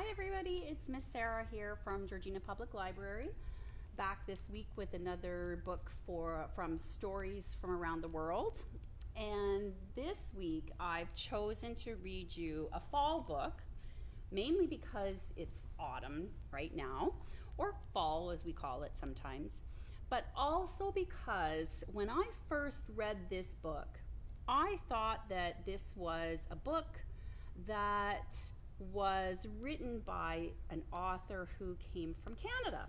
everybody, it's Miss Sara here from Georgina Public Library, back this week with another book from Stories from Around the World. And this week I've chosen to read you a fall book, mainly because it's autumn right now, or fall as we call it sometimes, but also because when I first read this book, I thought that this was a book that was written by an author who came from Canada,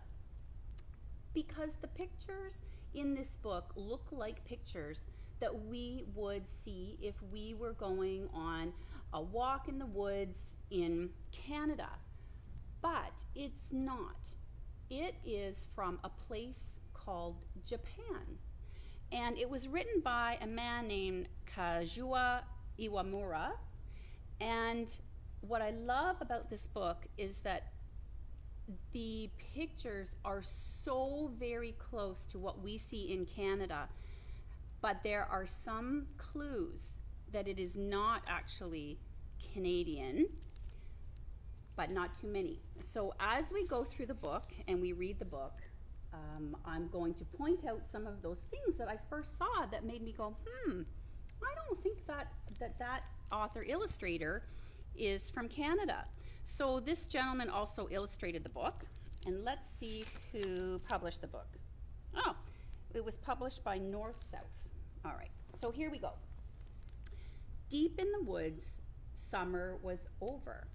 because the pictures in this book look like pictures that we would see if we were going on a walk in the woods in Canada. But it's not. It is from a place called Japan. And it was written by a man named Kazuo Iwamura. And what I love about this book is that the pictures are so very close to what we see in Canada, but there are some clues that it is not actually Canadian, but not too many. So as we go through the book and we read the book, I'm going to point out some of those things that I first saw that made me go, I don't think that author illustrator is from Canada. So this gentleman also illustrated the book, and let's see who published the book. Oh, it was published by North South. All right, so here we go. Deep in the woods, summer was over.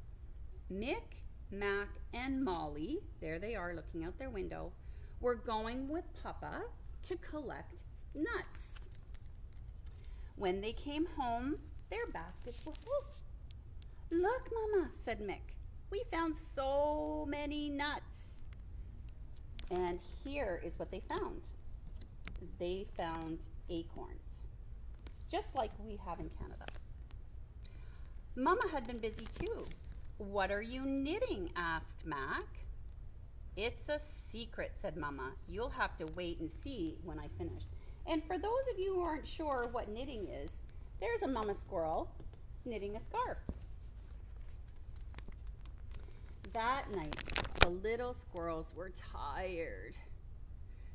Mick, Mac, and Molly, there they are looking out their window, were going with Papa to collect nuts. When they came home, their baskets were full. "Look, Mama," said Mick, "we found so many nuts." And here is what they found. They found acorns, just like we have in Canada. Mama had been busy too. "What are you knitting?" asked Mac. "It's a secret," said Mama. "You'll have to wait and see when I finish." And for those of you who aren't sure what knitting is, there's a mama squirrel knitting a scarf. That night, the little squirrels were tired.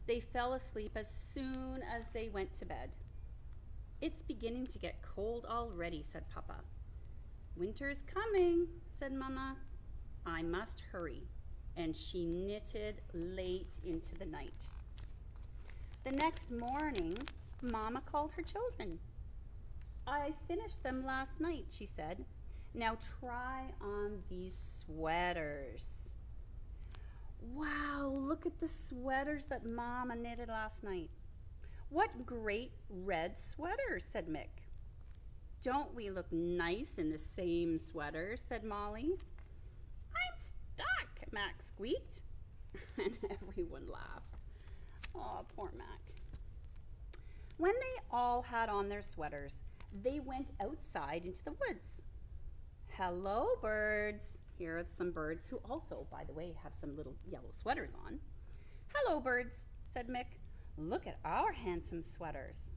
They fell asleep as soon as they went to bed. "It's beginning to get cold already," said Papa. "Winter's coming," said Mama. "I must hurry." And she knitted late into the night. The next morning, Mama called her children. "I finished them last night," she said. "Now try on these sweaters." "Wow, look at the sweaters that Mama knitted last night." "What great red sweaters," said Mick. "Don't we look nice in the same sweaters?" said Molly. "I'm stuck," Mac squeaked. And everyone laughed. Oh, poor Mac. When they all had on their sweaters, they went outside into the woods. "Hello, birds." Here are some birds who also, by the way, have some little yellow sweaters on. "Hello, birds," said Mick. "Look at our handsome sweaters."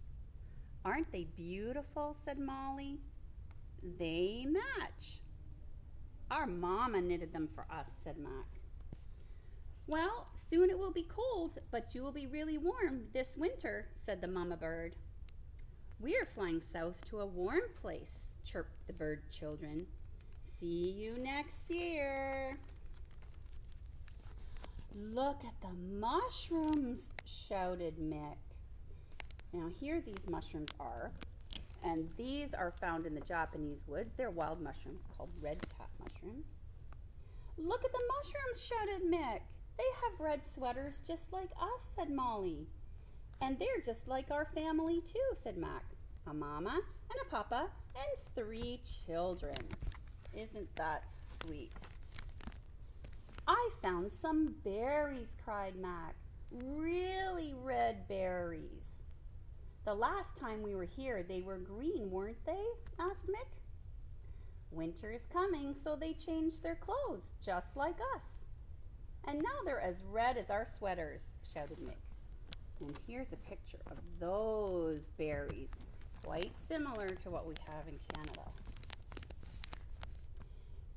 "Aren't they beautiful?" said Molly. "They match." "Our Mama knitted them for us," said Mac. "Well, soon it will be cold, but you will be really warm this winter," said the mama bird. "We are flying south to a warm place," chirped the bird children. "See you next year." "Look at the mushrooms," shouted Mick. Now here these mushrooms are, and these are found in the Japanese woods. They're wild mushrooms called red cap mushrooms. "Look at the mushrooms," shouted Mick. "They have red sweaters just like us," said Molly. "And they're just like our family too," said Mac. "A mama and a papa and 3 children. Isn't that sweet?" "I found some berries," cried Mac. "Really red berries." "The last time we were here, they were green, weren't they?" asked Mick. "Winter is coming, so they changed their clothes, just like us. And now they're as red as our sweaters," shouted Mick. And here's a picture of those berries, quite similar to what we have in Canada.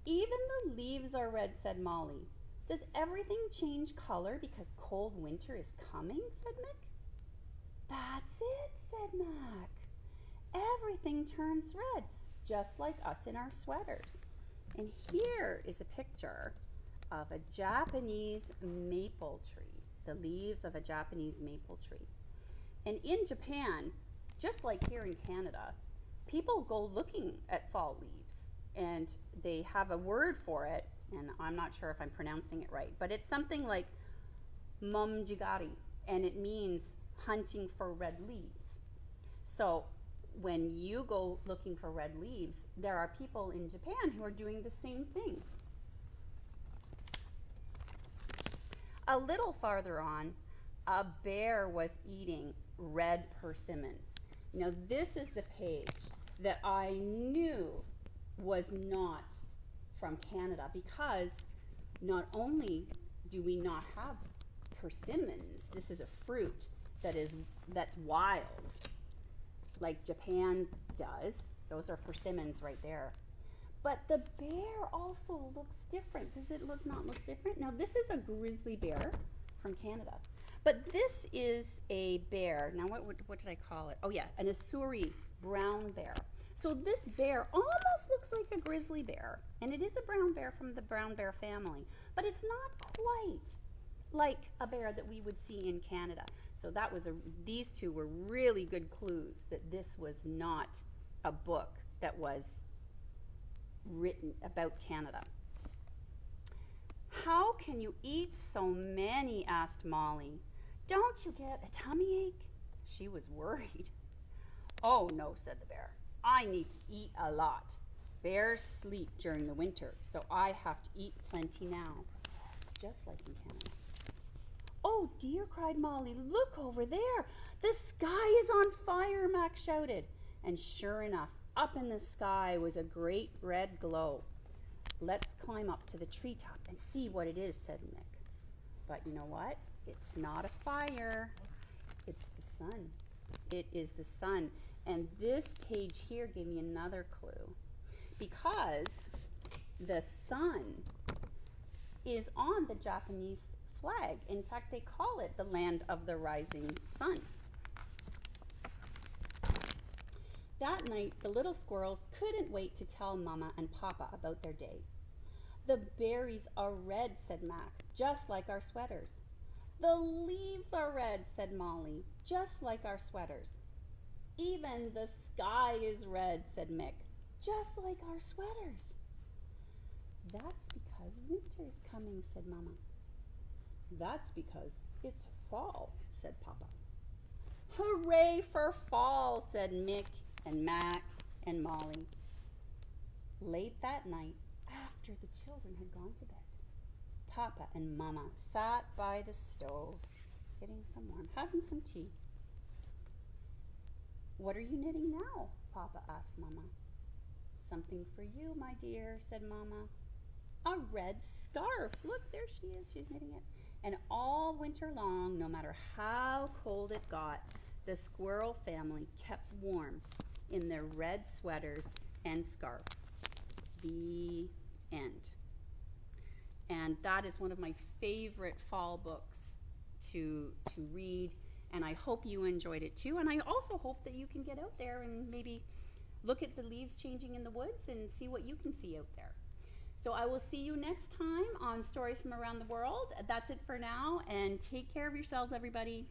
Even the leaves are red, said Molly. Does everything change color because cold winter is coming, said Mick. That's it, said Mac. Everything turns red, just like us in our sweaters. And here is a picture of a Japanese maple tree, the leaves of a Japanese maple tree. And in Japan, just like here in Canada, people go looking at fall leaves, and they have a word for it, and I'm not sure if I'm pronouncing it right, but it's something like momjigari, and it means hunting for red leaves. So when you go looking for red leaves, there are people in Japan who are doing the same thing. A little farther on, a bear was eating red persimmons. Now this is the page that I knew was not from Canada, because not only do we not have persimmons, this is a fruit that's wild, like Japan does. Those are persimmons right there. But the bear also looks different. Does it not look different? Now this is a grizzly bear from Canada. But this is a bear. Now what did I call it? Oh yeah, an Ussuri brown bear. So this bear almost looks like a grizzly bear, and it is a brown bear from the brown bear family, but it's not quite like a bear that we would see in Canada. So these two were really good clues that this was not a book that was written about Canada. How can you eat so many? Asked Molly. Don't you get a tummy ache? She was worried. Oh no, said the bear. I need to eat a lot. Bears sleep during the winter, so I have to eat plenty now, just like in Canada. Oh dear, cried Molly, look over there. The sky is on fire, Mac shouted. And sure enough, up in the sky was a great red glow. Let's climb up to the treetop and see what it is, said Mick. But you know what? It's not a fire. It's the sun. It is the sun. And this page here gave me another clue, because the sun is on the Japanese flag. In fact, they call it the land of the rising sun. That night, the little squirrels couldn't wait to tell Mama and Papa about their day. The berries are red, said Mac, just like our sweaters. The leaves are red, said Molly, just like our sweaters. Even the sky is red, said Mick, just like our sweaters. That's because winter's coming, said Mama. That's because it's fall, said Papa. Hooray for fall, said Mick and Mac and Molly. Late that night, after the children had gone to bed, Papa and Mama sat by the stove, getting some warm, having some tea. What are you knitting now? Papa asked Mama. Something for you, my dear, said Mama. A red scarf. Look, there she is. She's knitting it. And all winter long, no matter how cold it got, the squirrel family kept warm in their red sweaters and scarf. The end. And that is one of my favorite fall books to read. And I hope you enjoyed it too. And I also hope that you can get out there and maybe look at the leaves changing in the woods and see what you can see out there. So I will see you next time on Stories from Around the World. That's it for now, and take care of yourselves, everybody.